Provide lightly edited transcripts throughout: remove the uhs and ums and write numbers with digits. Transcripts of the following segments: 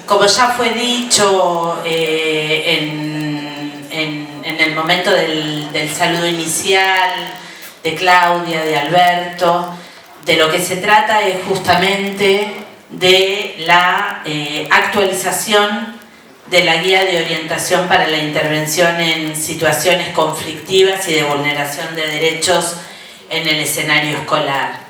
Como ya fue dicho en el momento del saludo inicial de Claudia, de Alberto, de lo que se trata es justamente de la actualización de la guía de orientación para la intervención en situaciones conflictivas y de vulneración de derechos en el escenario escolar.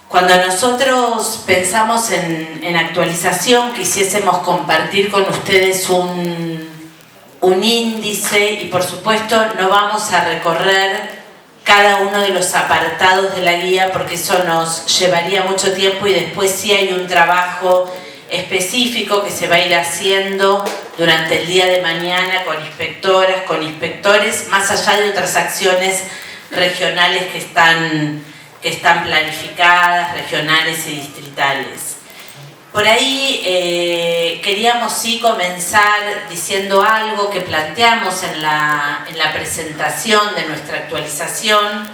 Cuando nosotros pensamos en actualización, quisiésemos compartir con ustedes un índice y por supuesto no vamos a recorrer cada uno de los apartados de la guía porque eso nos llevaría mucho tiempo y después sí hay un trabajo específico que se va a ir haciendo durante el día de mañana con inspectoras, con inspectores, más allá de otras acciones regionales que están planificadas, regionales y distritales. Por ahí queríamos sí comenzar diciendo algo que planteamos en la presentación de nuestra actualización,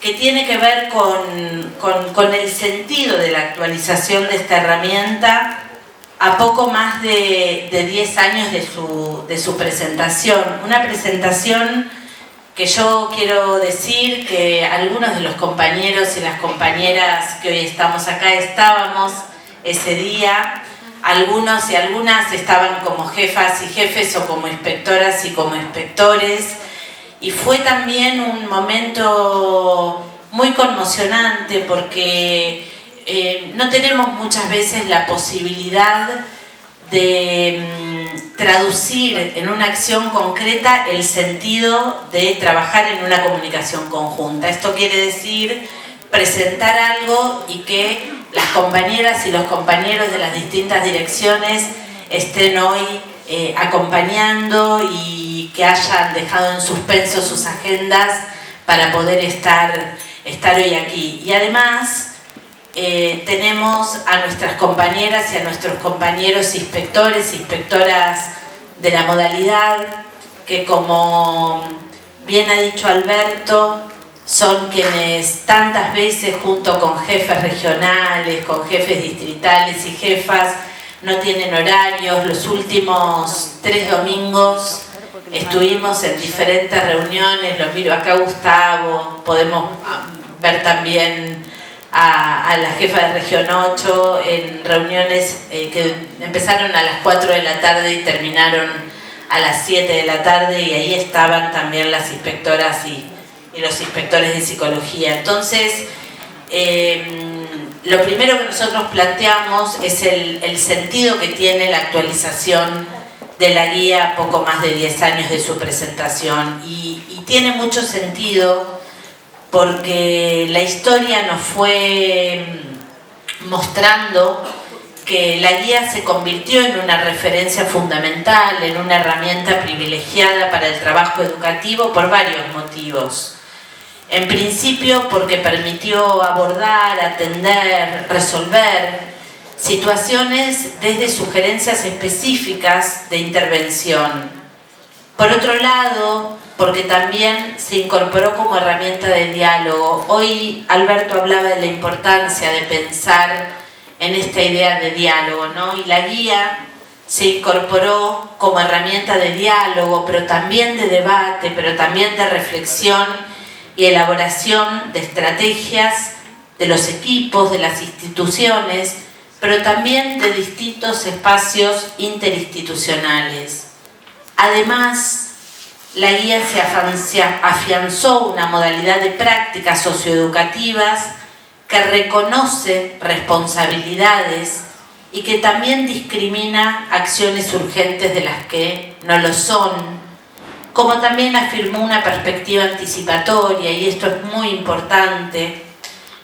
que tiene que ver con el sentido de la actualización de esta herramienta a poco más de 10 años de su presentación. Una presentación que yo quiero decir que algunos de los compañeros y las compañeras que hoy estamos acá estábamos ese día, algunos y algunas estaban como jefas y jefes o como inspectoras y como inspectores, y fue también un momento muy conmocionante porque no tenemos muchas veces la posibilidad de traducir en una acción concreta el sentido de trabajar en una comunicación conjunta. Esto quiere decir presentar algo y que las compañeras y los compañeros de las distintas direcciones estén hoy acompañando y que hayan dejado en suspenso sus agendas para poder estar hoy aquí. Y además tenemos a nuestras compañeras y a nuestros compañeros inspectores, inspectoras de la modalidad, que como bien ha dicho Alberto, son quienes tantas veces junto con jefes regionales, con jefes distritales y jefas, no tienen horarios. Los últimos 3 domingos estuvimos en diferentes reuniones, los miro acá Gustavo, podemos ver también a la jefa de Región 8 en reuniones que empezaron a las 4 de la tarde y terminaron a las 7 de la tarde, y ahí estaban también las inspectoras y los inspectores de psicología. Entonces, lo primero que nosotros planteamos es el sentido que tiene la actualización de la guía a poco más de 10 años de su presentación, y tiene mucho sentido porque la historia nos fue mostrando que la guía se convirtió en una referencia fundamental, en una herramienta privilegiada para el trabajo educativo por varios motivos. En principio porque permitió abordar, atender, resolver situaciones desde sugerencias específicas de intervención. Por otro lado, porque también se incorporó como herramienta de diálogo. Hoy Alberto hablaba de la importancia de pensar en esta idea de diálogo, ¿no? Y la guía se incorporó como herramienta de diálogo, pero también de debate, pero también de reflexión y elaboración de estrategias de los equipos, de las instituciones, pero también de distintos espacios interinstitucionales. Además, la guía se afianzó una modalidad de prácticas socioeducativas que reconoce responsabilidades y que también discrimina acciones urgentes de las que no lo son, como también afirmó una perspectiva anticipatoria, y esto es muy importante,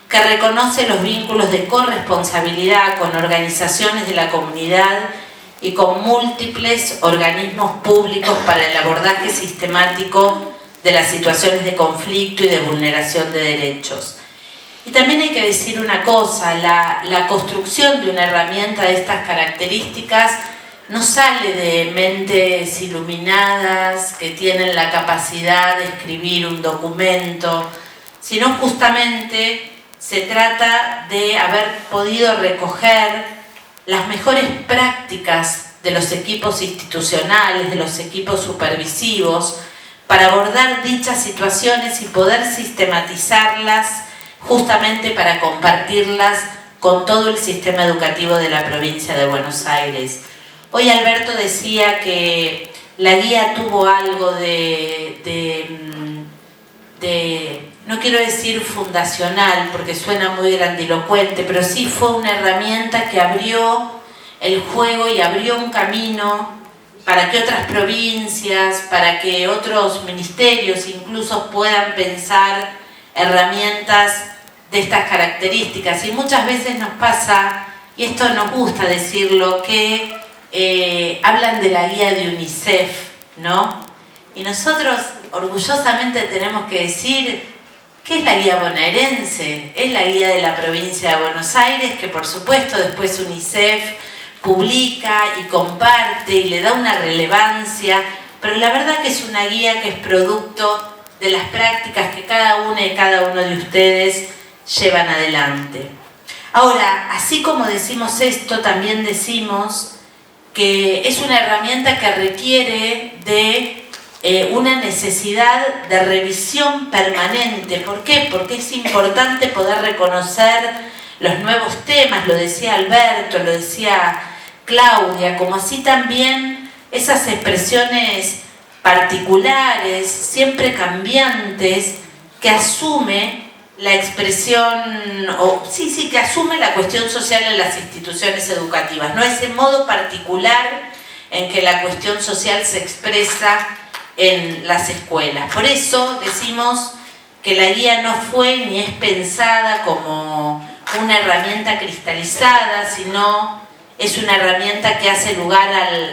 que reconoce los vínculos de corresponsabilidad con organizaciones de la comunidad y con múltiples organismos públicos para el abordaje sistemático de las situaciones de conflicto y de vulneración de derechos. Y también hay que decir una cosa, la construcción de una herramienta de estas características no sale de mentes iluminadas que tienen la capacidad de escribir un documento, sino justamente se trata de haber podido recoger las mejores prácticas de los equipos institucionales, de los equipos supervisivos, para abordar dichas situaciones y poder sistematizarlas justamente para compartirlas con todo el sistema educativo de la provincia de Buenos Aires. Hoy Alberto decía que la guía tuvo algo no quiero decir fundacional porque suena muy grandilocuente, pero sí fue una herramienta que abrió el juego y abrió un camino para que otras provincias, para que otros ministerios incluso puedan pensar herramientas de estas características. Y muchas veces nos pasa, y esto nos gusta decirlo, que hablan de la guía de UNICEF, ¿no? Y nosotros orgullosamente tenemos que decir que es la guía bonaerense, es la guía de la provincia de Buenos Aires, que por supuesto después UNICEF publica y comparte y le da una relevancia, pero la verdad que es una guía que es producto de las prácticas que cada una y cada uno de ustedes llevan adelante. Ahora, así como decimos esto, también decimos que es una herramienta que requiere de una necesidad de revisión permanente. ¿Por qué? Porque es importante poder reconocer los nuevos temas, lo decía Alberto, lo decía Claudia, como así también esas expresiones particulares, siempre cambiantes, que asume la expresión, que asume la cuestión social en las instituciones educativas, no ese modo particular en que la cuestión social se expresa en las escuelas. Por eso decimos que la guía no fue ni es pensada como una herramienta cristalizada, sino es una herramienta que hace lugar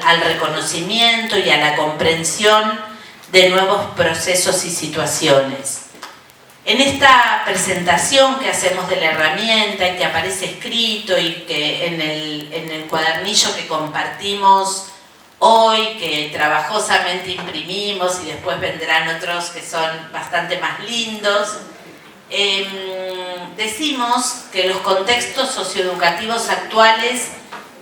al reconocimiento y a la comprensión de nuevos procesos y situaciones. En esta presentación que hacemos de la herramienta y que aparece escrito y que en el cuadernillo que compartimos hoy, que trabajosamente imprimimos y después vendrán otros que son bastante más lindos, decimos que los contextos socioeducativos actuales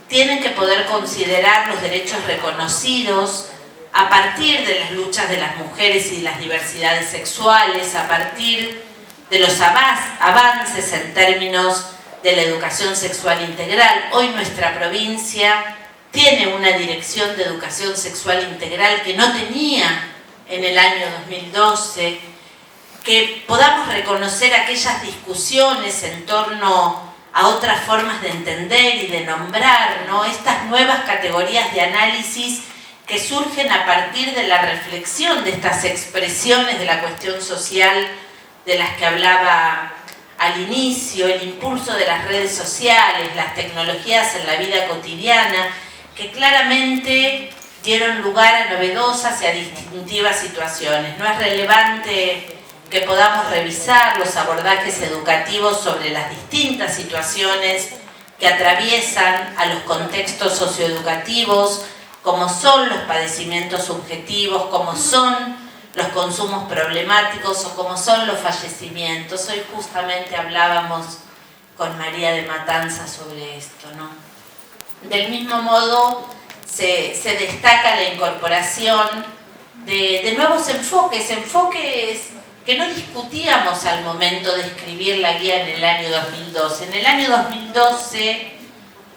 tienen que poder considerar los derechos reconocidos a partir de las luchas de las mujeres y las diversidades sexuales, a partir de los avances en términos de la educación sexual integral. Hoy nuestra provincia tiene una dirección de educación sexual integral que no tenía en el año 2012, que podamos reconocer aquellas discusiones en torno a otras formas de entender y de nombrar, ¿no?, estas nuevas categorías de análisis que surgen a partir de la reflexión de estas expresiones de la cuestión social de las que hablaba al inicio, el impulso de las redes sociales, las tecnologías en la vida cotidiana, que claramente dieron lugar a novedosas y a distintivas situaciones. No es relevante que podamos revisar los abordajes educativos sobre las distintas situaciones que atraviesan a los contextos socioeducativos, como son los padecimientos subjetivos, como son los consumos problemáticos o como son los fallecimientos. Hoy justamente hablábamos con María de Matanza sobre esto, ¿no? Del mismo modo, se destaca la incorporación de nuevos enfoques que no discutíamos al momento de escribir la guía en el año 2012. En el año 2012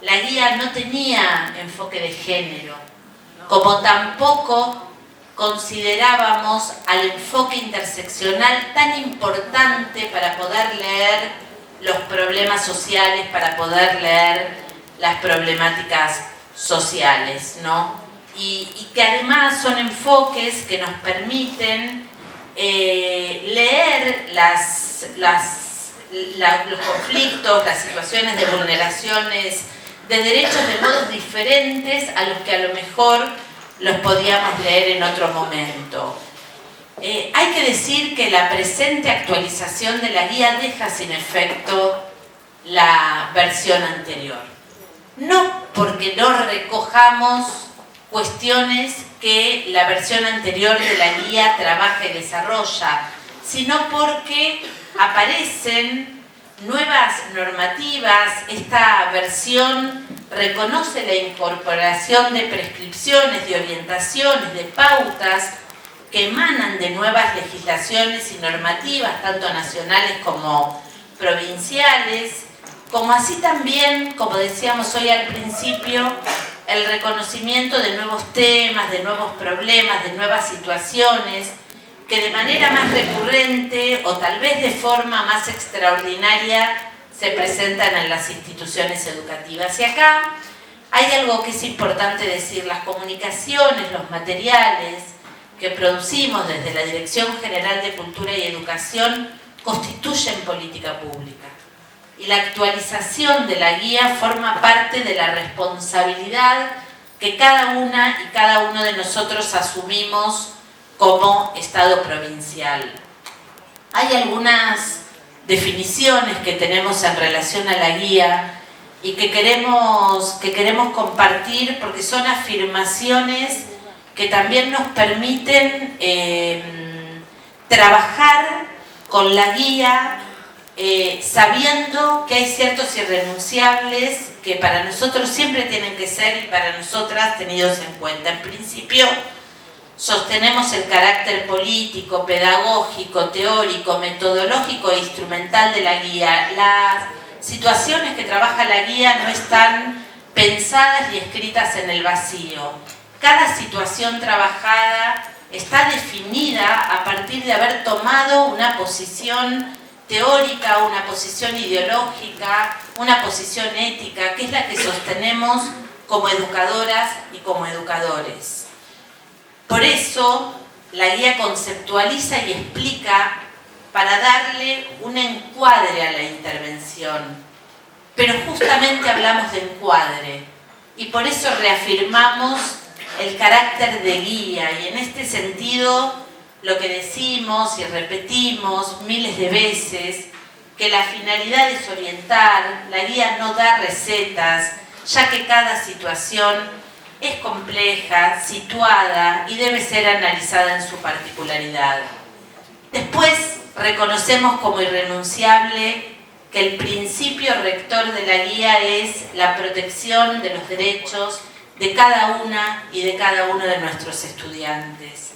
la guía no tenía enfoque de género, como tampoco considerábamos al enfoque interseccional tan importante para poder leer los problemas sociales, para poder leer las problemáticas sociales, ¿no? Y que además son enfoques que nos permiten leer los conflictos, las situaciones de vulneraciones de derechos de modos diferentes a los que a lo mejor los podíamos leer en otro momento. Hay que decir que la presente actualización de la guía deja sin efecto la versión anterior. No porque no recojamos cuestiones que la versión anterior de la guía trabaja y desarrolla, sino porque aparecen nuevas normativas. Esta versión reconoce la incorporación de prescripciones, de orientaciones, de pautas que emanan de nuevas legislaciones y normativas, tanto nacionales como provinciales, como así también, como decíamos hoy al principio, el reconocimiento de nuevos temas, de nuevos problemas, de nuevas situaciones, que de manera más recurrente o tal vez de forma más extraordinaria se presentan en las instituciones educativas. Y acá hay algo que es importante decir: las comunicaciones, los materiales que producimos desde la Dirección General de Cultura y Educación constituyen política pública. Y la actualización de la guía forma parte de la responsabilidad que cada una y cada uno de nosotros asumimos como Estado provincial. Hay algunas definiciones que tenemos en relación a la guía y que queremos compartir, porque son afirmaciones que también nos permiten trabajar con la guía, sabiendo que hay ciertos irrenunciables que para nosotros siempre tienen que ser, y para nosotras, tenidos en cuenta. En principio, sostenemos el carácter político, pedagógico, teórico, metodológico e instrumental de la guía. Las situaciones que trabaja la guía no están pensadas y escritas en el vacío. Cada situación trabajada está definida a partir de haber tomado una posición teórica, una posición ideológica, una posición ética, que es la que sostenemos como educadoras y como educadores. Por eso, la guía conceptualiza y explica para darle un encuadre a la intervención. Pero justamente hablamos de encuadre, y por eso reafirmamos el carácter de guía, y en este sentido lo que decimos y repetimos miles de veces, que la finalidad es orientar. La guía no da recetas, ya que cada situación es compleja, situada y debe ser analizada en su particularidad. Después, reconocemos como irrenunciable que el principio rector de la guía es la protección de los derechos de cada una y de cada uno de nuestros estudiantes.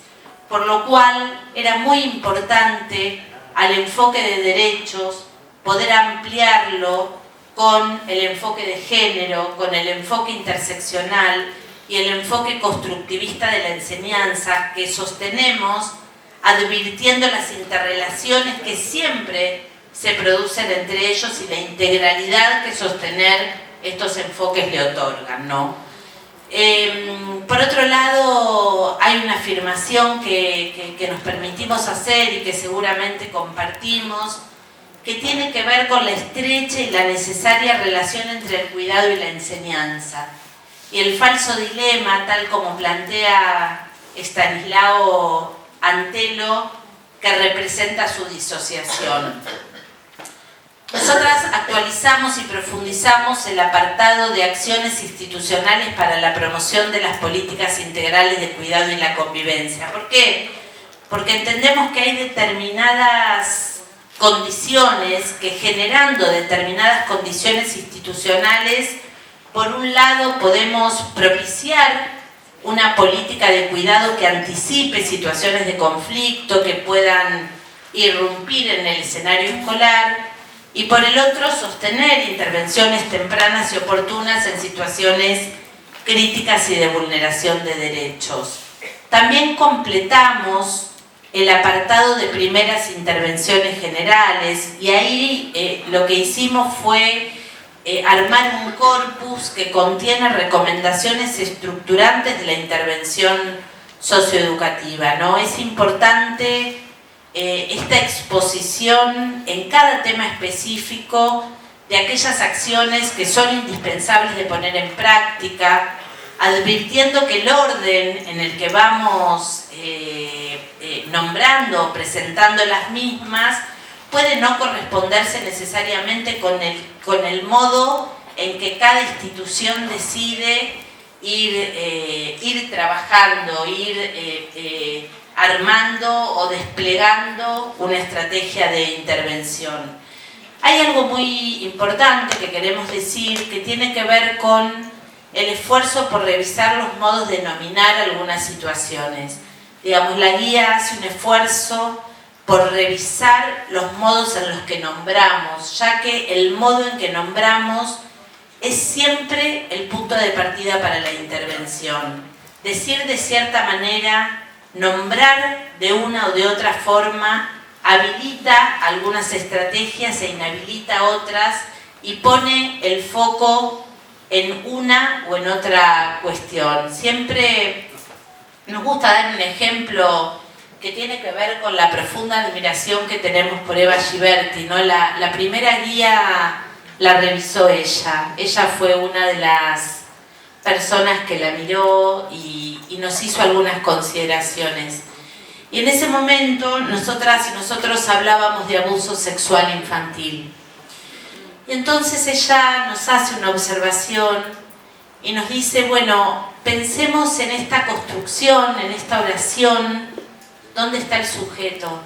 Por lo cual, era muy importante al enfoque de derechos poder ampliarlo con el enfoque de género, con el enfoque interseccional y el enfoque constructivista de la enseñanza, que sostenemos advirtiendo las interrelaciones que siempre se producen entre ellos y la integralidad que sostener estos enfoques le otorgan, ¿no? Por otro lado, hay una afirmación que nos permitimos hacer y que seguramente compartimos, que tiene que ver con la estrecha y la necesaria relación entre el cuidado y la enseñanza, y el falso dilema, tal como plantea Estanislao Antelo, que representa su disociación. Nosotras actualizamos y profundizamos el apartado de acciones institucionales para la promoción de las políticas integrales de cuidado y la convivencia. ¿Por qué? Porque entendemos que hay determinadas condiciones que, generando determinadas condiciones institucionales, por un lado podemos propiciar una política de cuidado que anticipe situaciones de conflicto que puedan irrumpir en el escenario escolar, y por el otro sostener intervenciones tempranas y oportunas en situaciones críticas y de vulneración de derechos. También completamos el apartado de primeras intervenciones generales, y ahí lo que hicimos fue armar un corpus que contiene recomendaciones estructurantes de la intervención socioeducativa, ¿no? Es importante esta exposición en cada tema específico de aquellas acciones que son indispensables de poner en práctica, advirtiendo que el orden en el que vamos nombrando o presentando las mismas puede no corresponderse necesariamente con el modo en que cada institución decide ir trabajando, ir armando o desplegando una estrategia de intervención. Hay algo muy importante que queremos decir que tiene que ver con el esfuerzo por revisar los modos de nominar algunas situaciones. Digamos, la guía hace un esfuerzo por revisar los modos en los que nombramos, ya que el modo en que nombramos es siempre el punto de partida para la intervención. Decir de cierta manera, nombrar de una o de otra forma, habilita algunas estrategias e inhabilita otras y pone el foco en una o en otra cuestión. Siempre nos gusta dar un ejemplo que tiene que ver con la profunda admiración que tenemos por Eva Giberti, ¿no? La primera guía la revisó ella. Ella fue una de las personas que la miró y nos hizo algunas consideraciones. Y en ese momento nosotras y nosotros hablábamos de abuso sexual infantil. Y entonces ella nos hace una observación y nos dice, bueno, pensemos en esta construcción, en esta oración, ¿dónde está el sujeto?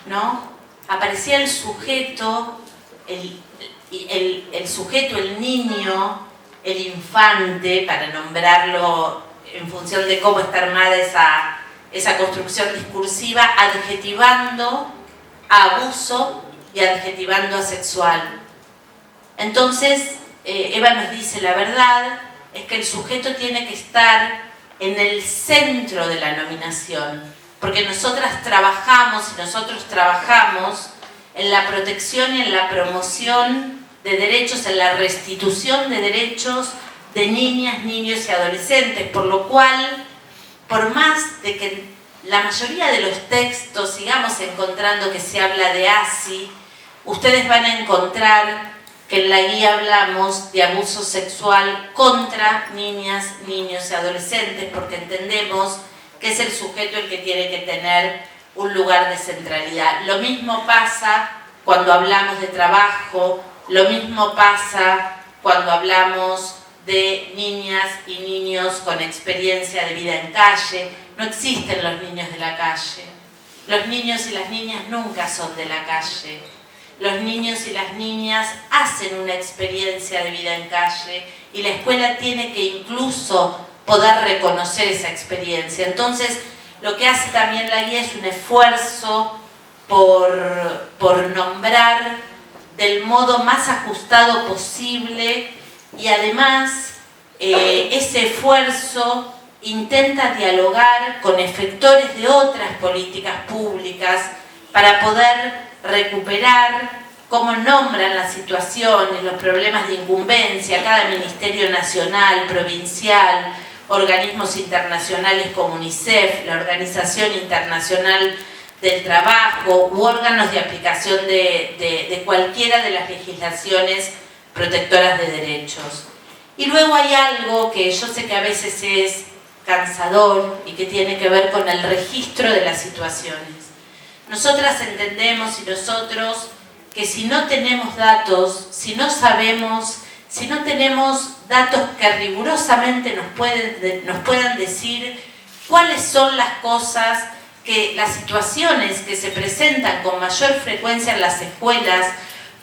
¿No? Aparecía el sujeto, el sujeto, el niño, el infante, para nombrarlo en función de cómo está armada esa construcción discursiva, adjetivando a abuso y adjetivando a sexual. Entonces, Eva nos dice, la verdad es que el sujeto tiene que estar en el centro de la nominación, porque nosotros trabajamos en la protección y en la promoción de derechos, en la restitución de derechos de niñas, niños y adolescentes, por lo cual, por más de que la mayoría de los textos sigamos encontrando que se habla de ASI, ustedes van a encontrar que en la guía hablamos de abuso sexual contra niñas, niños y adolescentes, porque entendemos que es el sujeto el que tiene que tener un lugar de centralidad. Lo mismo pasa cuando hablamos de trabajo, lo mismo pasa cuando hablamos de niñas y niños con experiencia de vida en calle. No existen los niños de la calle. Los niños y las niñas nunca son de la calle. Los niños y las niñas hacen una experiencia de vida en calle y la escuela tiene que incluso poder reconocer esa experiencia. Entonces, lo que hace también la guía es un esfuerzo por nombrar del modo más ajustado posible y además ese esfuerzo intenta dialogar con efectores de otras políticas públicas para poder recuperar cómo nombran las situaciones, los problemas de incumbencia, cada ministerio nacional, provincial, organismos internacionales como UNICEF, la Organización Internacional del Trabajo u órganos de aplicación de cualquiera de las legislaciones protectoras de derechos. Y luego hay algo que yo sé que a veces es cansador y que tiene que ver con el registro de las situaciones. Nosotras entendemos y nosotros que si no tenemos datos, si no sabemos, si no tenemos datos que rigurosamente nos puedan decir cuáles son las cosas, las situaciones que se presentan con mayor frecuencia en las escuelas,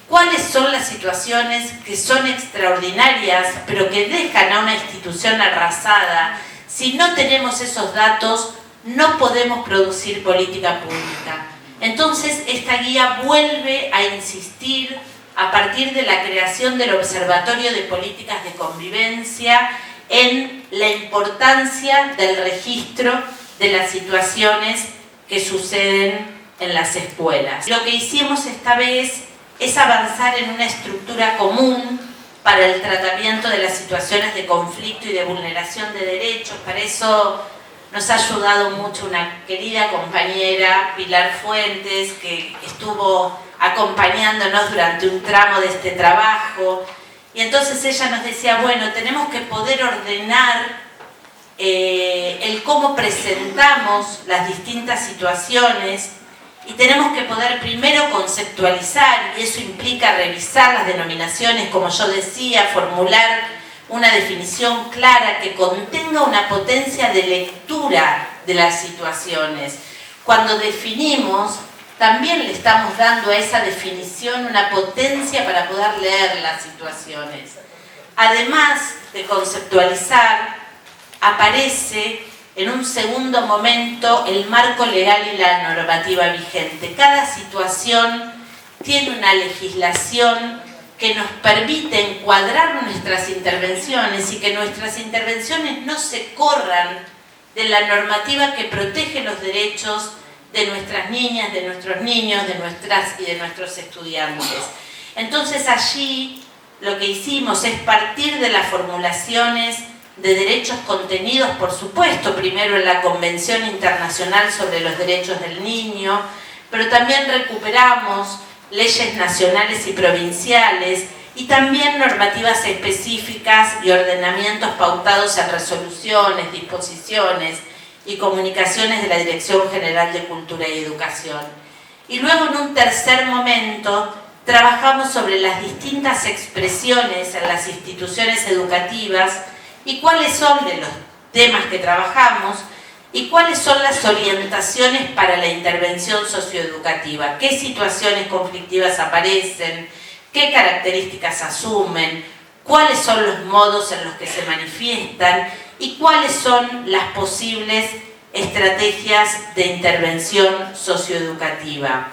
cuáles son las situaciones que son extraordinarias pero que dejan a una institución arrasada. Si no tenemos esos datos, no podemos producir política pública. Entonces, esta guía vuelve a insistir a partir de la creación del Observatorio de Políticas de Convivencia en la importancia del registro de las situaciones que suceden en las escuelas. Lo que hicimos esta vez es avanzar en una estructura común para el tratamiento de las situaciones de conflicto y de vulneración de derechos. Para eso nos ha ayudado mucho una querida compañera, Pilar Fuentes, que estuvo acompañándonos durante un tramo de este trabajo. Y entonces ella nos decía, bueno, tenemos que poder ordenar el cómo presentamos las distintas situaciones y tenemos que poder primero conceptualizar, y eso implica revisar las denominaciones, como yo decía, formular una definición clara que contenga una potencia de lectura de las situaciones. Cuando definimos, también le estamos dando a esa definición una potencia para poder leer las situaciones. Además de conceptualizar, aparece en un segundo momento el marco legal y la normativa vigente. Cada situación tiene una legislación que nos permite encuadrar nuestras intervenciones y que nuestras intervenciones no se corran de la normativa que protege los derechos de nuestras niñas, de nuestros niños, de nuestras y de nuestros estudiantes. Entonces allí lo que hicimos es partir de las formulaciones de derechos contenidos, por supuesto, primero en la Convención Internacional sobre los Derechos del Niño, pero también recuperamos leyes nacionales y provinciales y también normativas específicas y ordenamientos pautados en resoluciones, disposiciones y comunicaciones de la Dirección General de Cultura y Educación. Y luego en un tercer momento trabajamos sobre las distintas expresiones en las instituciones educativas y cuáles son de los temas que trabajamos y cuáles son las orientaciones para la intervención socioeducativa, qué situaciones conflictivas aparecen, qué características asumen, cuáles son los modos en los que se manifiestan y cuáles son las posibles estrategias de intervención socioeducativa.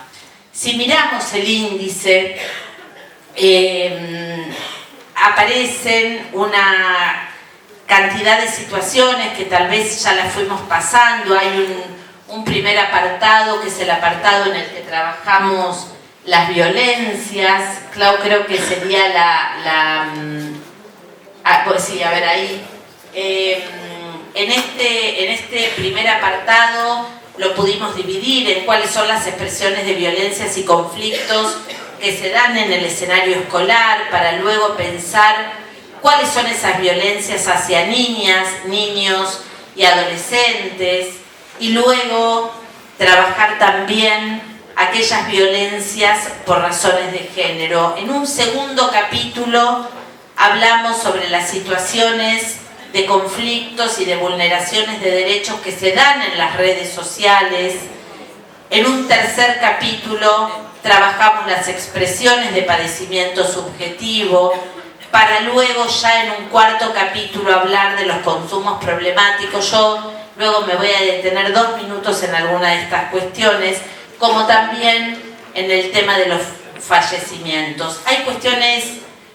Si miramos el índice, aparecen una cantidad de situaciones que tal vez ya las fuimos pasando. Hay un primer apartado que es el apartado en el que trabajamos las violencias. Clau, creo que sería pues sí, a ver ahí. En este primer apartado lo pudimos dividir en cuáles son las expresiones de violencias y conflictos que se dan en el escenario escolar, para luego pensar cuáles son esas violencias hacia niñas, niños y adolescentes, y luego trabajar también aquellas violencias por razones de género. En un segundo capítulo hablamos sobre las situaciones de conflictos y de vulneraciones de derechos que se dan en las redes sociales. En un tercer capítulo trabajamos las expresiones de padecimiento subjetivo, para luego ya en un cuarto capítulo hablar de los consumos problemáticos. Yo luego me voy a detener 2 minutos en alguna de estas cuestiones, como también en el tema de los fallecimientos. Hay cuestiones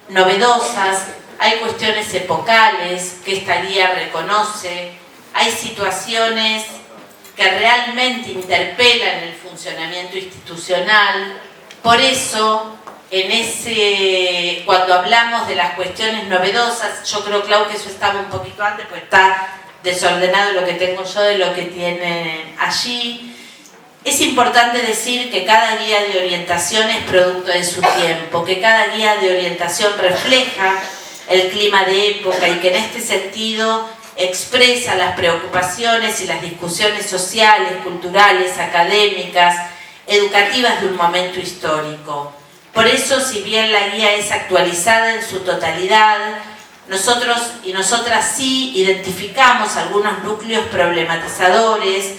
novedosas, hay cuestiones epocales que esta guía reconoce, hay situaciones que realmente interpelan el funcionamiento institucional. Por eso, cuando hablamos de las cuestiones novedosas, yo creo, Clau, que eso estaba un poquito antes, pues está desordenado lo que tengo yo de lo que tienen allí. Es importante decir que cada guía de orientación es producto de su tiempo, que cada guía de orientación refleja el clima de época y que en este sentido expresa las preocupaciones y las discusiones sociales, culturales, académicas, educativas de un momento histórico. Por eso, si bien la guía es actualizada en su totalidad, nosotros y nosotras sí identificamos algunos núcleos problematizadores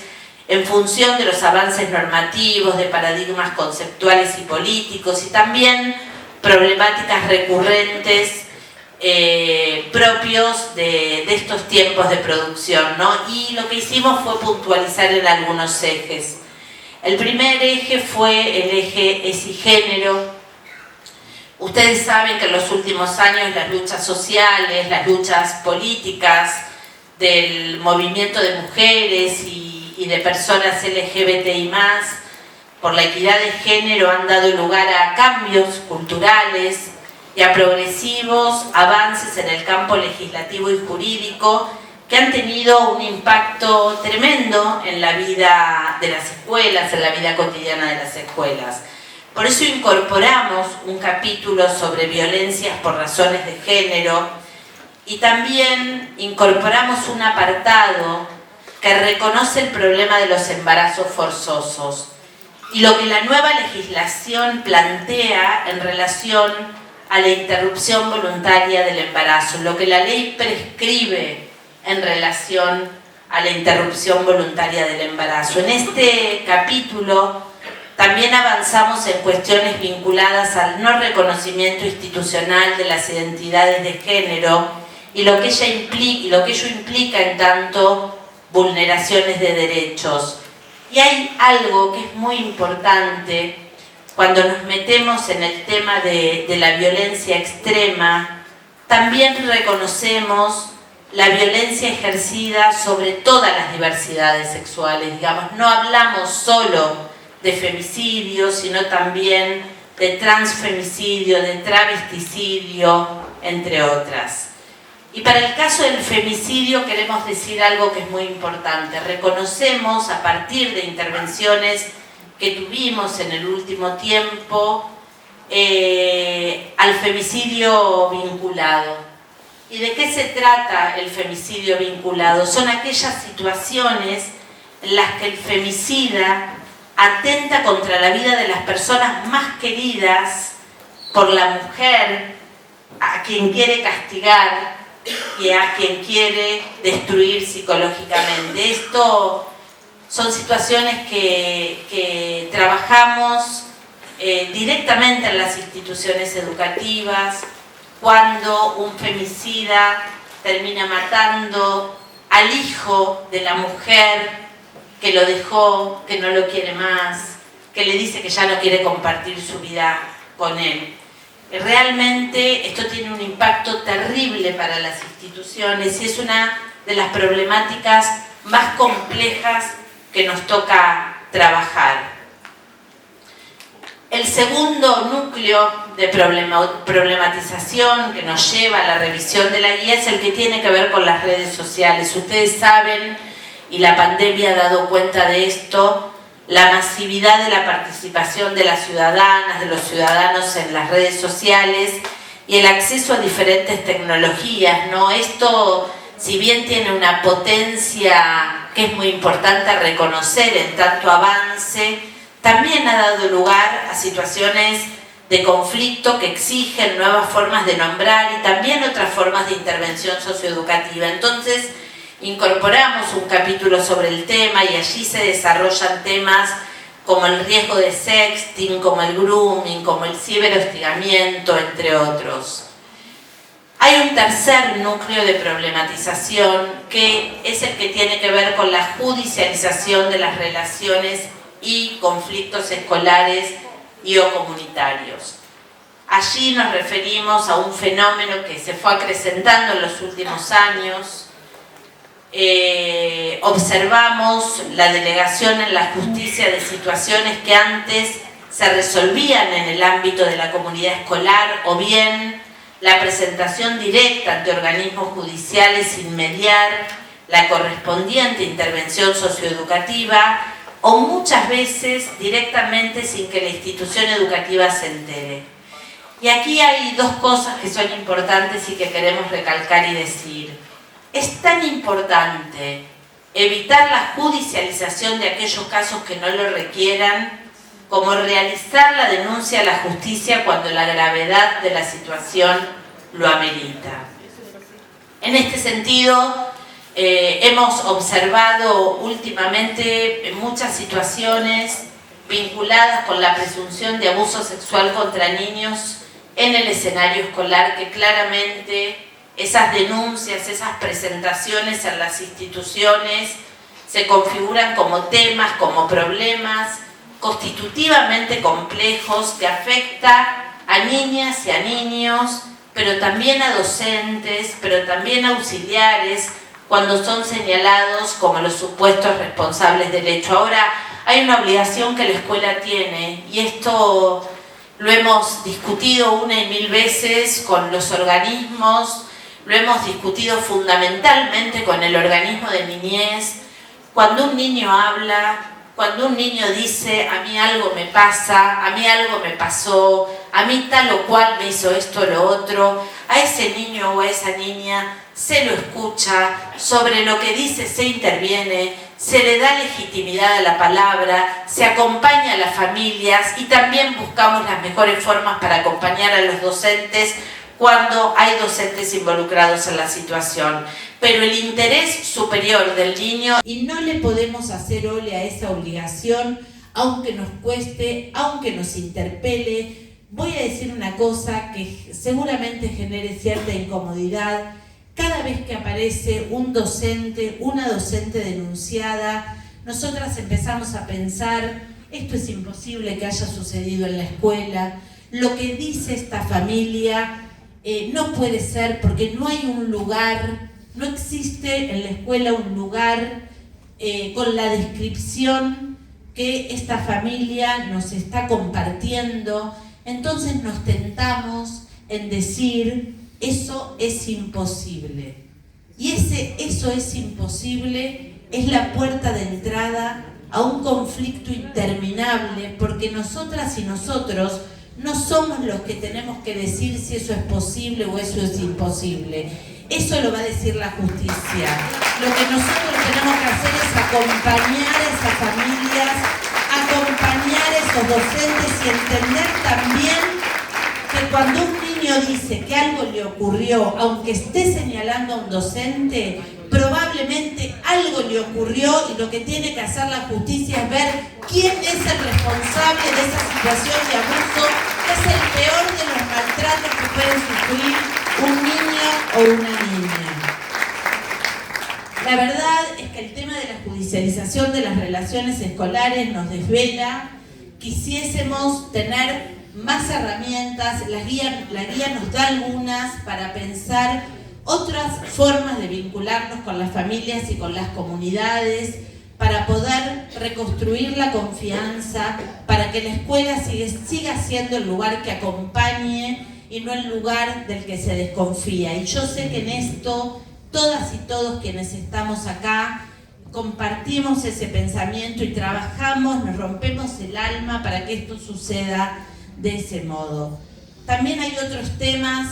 en función de los avances normativos, de paradigmas conceptuales y políticos, y también problemáticas recurrentes propios de estos tiempos de producción, ¿no? Y lo que hicimos fue puntualizar en algunos ejes. El primer eje fue el eje es y género. Ustedes saben que en los últimos años las luchas sociales, las luchas políticas del movimiento de mujeres y de personas LGBTI+, por la equidad de género han dado lugar a cambios culturales y a progresivos avances en el campo legislativo y jurídico que han tenido un impacto tremendo en la vida de las escuelas, en la vida cotidiana de las escuelas. Por eso incorporamos un capítulo sobre violencias por razones de género y también incorporamos un apartado que reconoce el problema de los embarazos forzosos y lo que la nueva legislación plantea en relación a la interrupción voluntaria del embarazo, lo que la ley prescribe en relación a la interrupción voluntaria del embarazo. En este capítulo También avanzamos en cuestiones vinculadas al no reconocimiento institucional de las identidades de género y lo que ello implica en tanto vulneraciones de derechos. Y hay algo que es muy importante cuando nos metemos en el tema de la violencia extrema. También reconocemos la violencia ejercida sobre todas las diversidades sexuales. Digamos, no hablamos solo de femicidio, sino también de transfemicidio, de travesticidio, entre otras. Y para el caso del femicidio queremos decir algo que es muy importante. Reconocemos, a partir de intervenciones que tuvimos en el último tiempo, al femicidio vinculado. ¿Y de qué se trata el femicidio vinculado? Son aquellas situaciones en las que el femicida atenta contra la vida de las personas más queridas por la mujer a quien quiere castigar y a quien quiere destruir psicológicamente. Esto son situaciones que trabajamos directamente en las instituciones educativas, cuando un femicida termina matando al hijo de la mujer que lo dejó, que no lo quiere más, que le dice que ya no quiere compartir su vida con él. Realmente esto tiene un impacto terrible para las instituciones y es una de las problemáticas más complejas que nos toca trabajar. El segundo núcleo de problematización que nos lleva a la revisión de la guía es el que tiene que ver con las redes sociales. Ustedes saben, y la pandemia ha dado cuenta de esto, la masividad de la participación de las ciudadanas, de los ciudadanos en las redes sociales y el acceso a diferentes tecnologías, ¿no? Esto, si bien tiene una potencia que es muy importante reconocer en tanto avance, también ha dado lugar a situaciones de conflicto que exigen nuevas formas de nombrar y también otras formas de intervención socioeducativa. Entonces, incorporamos un capítulo sobre el tema y allí se desarrollan temas como el riesgo de sexting, como el grooming, como el ciberhostigamiento, entre otros. Hay un tercer núcleo de problematización que es el que tiene que ver con la judicialización de las relaciones y conflictos escolares y o comunitarios. Allí nos referimos a un fenómeno que se fue acrecentando en los últimos años. Observamos la delegación en la justicia de situaciones que antes se resolvían en el ámbito de la comunidad escolar o bien la presentación directa ante organismos judiciales sin mediar la correspondiente intervención socioeducativa o muchas veces directamente sin que la institución educativa se entere. Y aquí hay dos cosas que son importantes y que queremos recalcar y decir. Es tan importante evitar la judicialización de aquellos casos que no lo requieran, como realizar la denuncia a la justicia cuando la gravedad de la situación lo amerita. En este sentido, hemos observado últimamente muchas situaciones vinculadas con la presunción de abuso sexual contra niños en el escenario escolar, que claramente esas denuncias, esas presentaciones en las instituciones se configuran como temas, como problemas constitutivamente complejos que afectan a niñas y a niños, pero también a docentes, pero también a auxiliares, cuando son señalados como los supuestos responsables del hecho. Ahora, hay una obligación que la escuela tiene, y esto lo hemos discutido una y mil veces con los organismos, lo hemos discutido fundamentalmente con el organismo de niñez. Cuando un niño habla, cuando un niño dice, a mí algo me pasa, a mí algo me pasó, a mí tal o cual me hizo esto o lo otro, a ese niño o a esa niña se lo escucha, sobre lo que dice se interviene, se le da legitimidad a la palabra, se acompaña a las familias y también buscamos las mejores formas para acompañar a los docentes cuando hay docentes involucrados en la situación. Pero el interés superior del niño, y no le podemos hacer ole a esa obligación aunque nos cueste, aunque nos interpele. Voy a decir una cosa que seguramente genere cierta incomodidad. Cada vez que aparece un docente, una docente denunciada, nosotras empezamos a pensar, esto es imposible que haya sucedido en la escuela, lo que dice esta familia no puede ser, porque no hay un lugar, no existe en la escuela un lugar con la descripción que esta familia nos está compartiendo. Entonces nos tentamos en decir, eso es imposible. Y eso es imposible es la puerta de entrada a un conflicto interminable, porque nosotras y nosotros no somos los que tenemos que decir si eso es posible o eso es imposible. Eso lo va a decir la justicia. Lo que nosotros tenemos que hacer es acompañar a esas familias, acompañar a esos docentes y entender también que cuando un niño dice que algo le ocurrió, aunque esté señalando a un docente, probablemente algo le ocurrió y lo que tiene que hacer la justicia es ver quién es el responsable de esa situación de abuso, que es el peor de los maltratos que pueden sufrir un niño o una niña. La verdad es que el tema de la judicialización de las relaciones escolares nos desvela. Quisiésemos tener más herramientas, la guía nos da algunas para pensar otras formas de vincularnos con las familias y con las comunidades, para poder reconstruir la confianza, para que la escuela siga siendo el lugar que acompañe y no el lugar del que se desconfía. Y yo sé que en esto todas y todos quienes estamos acá compartimos ese pensamiento y trabajamos, nos rompemos el alma para que esto suceda de ese modo. También hay otros temas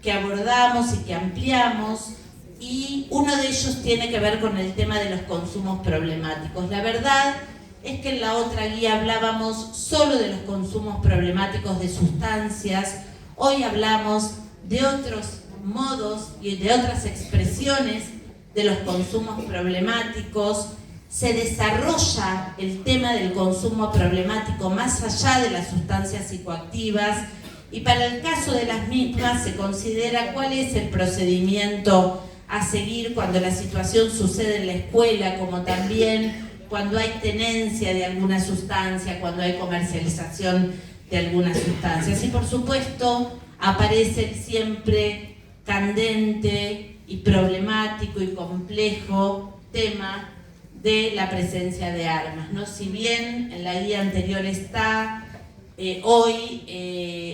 que abordamos y que ampliamos, y uno de ellos tiene que ver con el tema de los consumos problemáticos. La verdad es que en la otra guía hablábamos solo de los consumos problemáticos de sustancias. Hoy hablamos de otros modos y de otras expresiones de los consumos problemáticos. Se desarrolla el tema del consumo problemático más allá de las sustancias psicoactivas, y para el caso de las mismas se considera cuál es el procedimiento a seguir cuando la situación sucede en la escuela, como también cuando hay tenencia de alguna sustancia, cuando hay comercialización de algunas sustancias. Y por supuesto aparece el siempre candente y problemático y complejo tema de la presencia de armas, ¿no? Si bien en la guía anterior está, hoy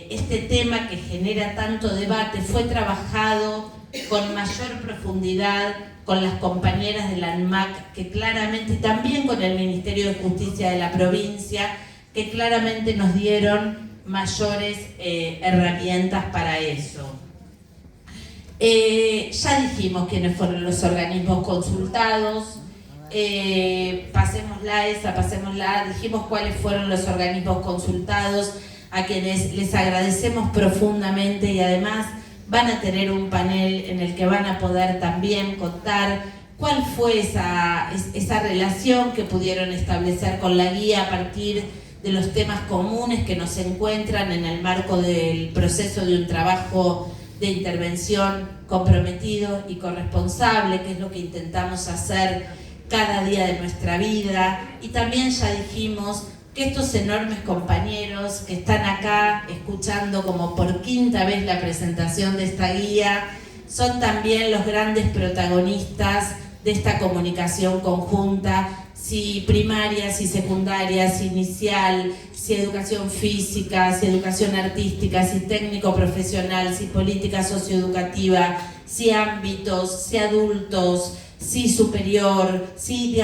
este tema que genera tanto debate fue trabajado con mayor profundidad con las compañeras de la ANMAC, que claramente, y también con el Ministerio de Justicia de la provincia, que claramente nos dieron mayores herramientas para eso. Ya dijimos quiénes fueron los organismos consultados. Pasémosla, dijimos cuáles fueron los organismos consultados, a quienes les agradecemos profundamente, y además van a tener un panel en el que van a poder también contar cuál fue esa relación que pudieron establecer con la guía a partir de los temas comunes que nos encuentran en el marco del proceso de un trabajo de intervención comprometido y corresponsable, que es lo que intentamos hacer cada día de nuestra vida. Y también ya dijimos que estos enormes compañeros que están acá escuchando como por quinta vez la presentación de esta guía son también los grandes protagonistas de esta comunicación conjunta, si primaria, si secundaria, si inicial, si educación física, si educación artística, si técnico profesional, si política socioeducativa, si ámbitos, si adultos, si superior, si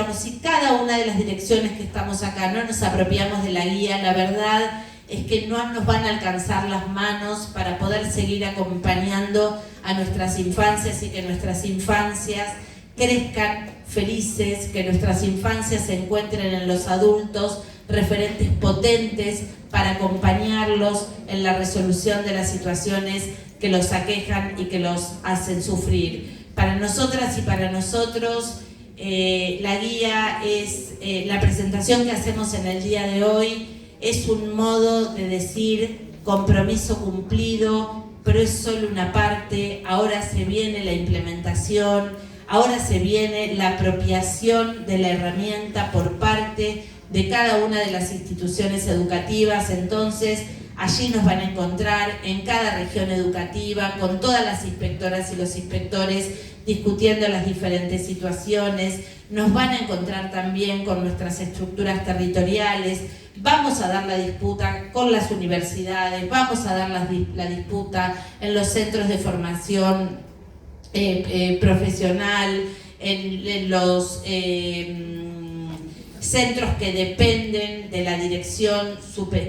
cada una de las direcciones que estamos acá no nos apropiamos de la guía, la verdad es que no nos van a alcanzar las manos para poder seguir acompañando a nuestras infancias, y que nuestras infancias crezcan felices, que nuestras infancias se encuentren en los adultos referentes potentes para acompañarlos en la resolución de las situaciones que los aquejan y que los hacen sufrir. Para nosotras y para nosotros La guía es, la presentación que hacemos en el día de hoy es un modo de decir compromiso cumplido, pero es solo una parte. Ahora se viene la implementación, ahora se viene la apropiación de la herramienta por parte de cada una de las instituciones educativas. Entonces, allí nos van a encontrar en cada región educativa con todas las inspectoras y los inspectores discutiendo las diferentes situaciones. Nos van a encontrar también con nuestras estructuras territoriales. Vamos a dar la disputa con las universidades, vamos a dar la disputa en los centros de formación profesional, en los centros que dependen de la Dirección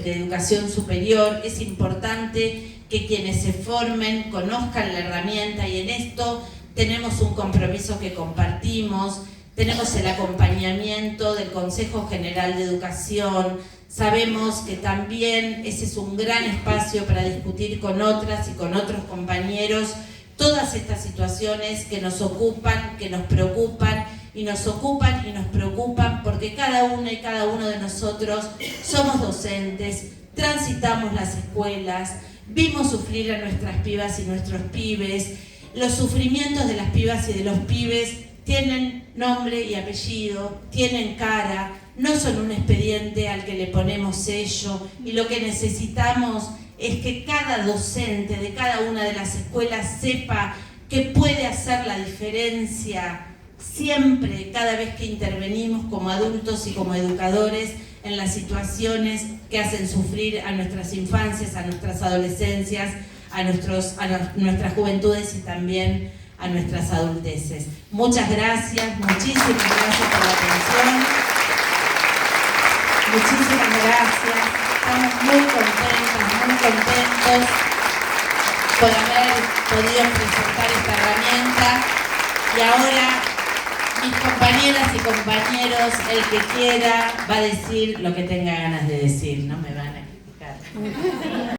de Educación Superior. Es importante que quienes se formen conozcan la herramienta, y en esto tenemos un compromiso que compartimos. Tenemos el acompañamiento del Consejo General de Educación. Sabemos que también ese es un gran espacio para discutir con otras y con otros compañeros todas estas situaciones que nos ocupan, que nos preocupan, y nos ocupan y nos preocupan porque cada una y cada uno de nosotros somos docentes, transitamos las escuelas, vimos sufrir a nuestras pibas y nuestros pibes. Los sufrimientos de las pibas y de los pibes tienen nombre y apellido, tienen cara, no son un expediente al que le ponemos sello, y lo que necesitamos es que cada docente de cada una de las escuelas sepa que puede hacer la diferencia siempre, cada vez que intervenimos como adultos y como educadores en las situaciones que hacen sufrir a nuestras infancias, a nuestras adolescencias, a nuestras juventudes y también a nuestras adulteces. Muchas gracias, muchísimas gracias por la atención. Muchísimas gracias. Estamos muy contentos por haber podido presentar esta herramienta. Y ahora, mis compañeras y compañeros, el que quiera va a decir lo que tenga ganas de decir, no me van a explicar.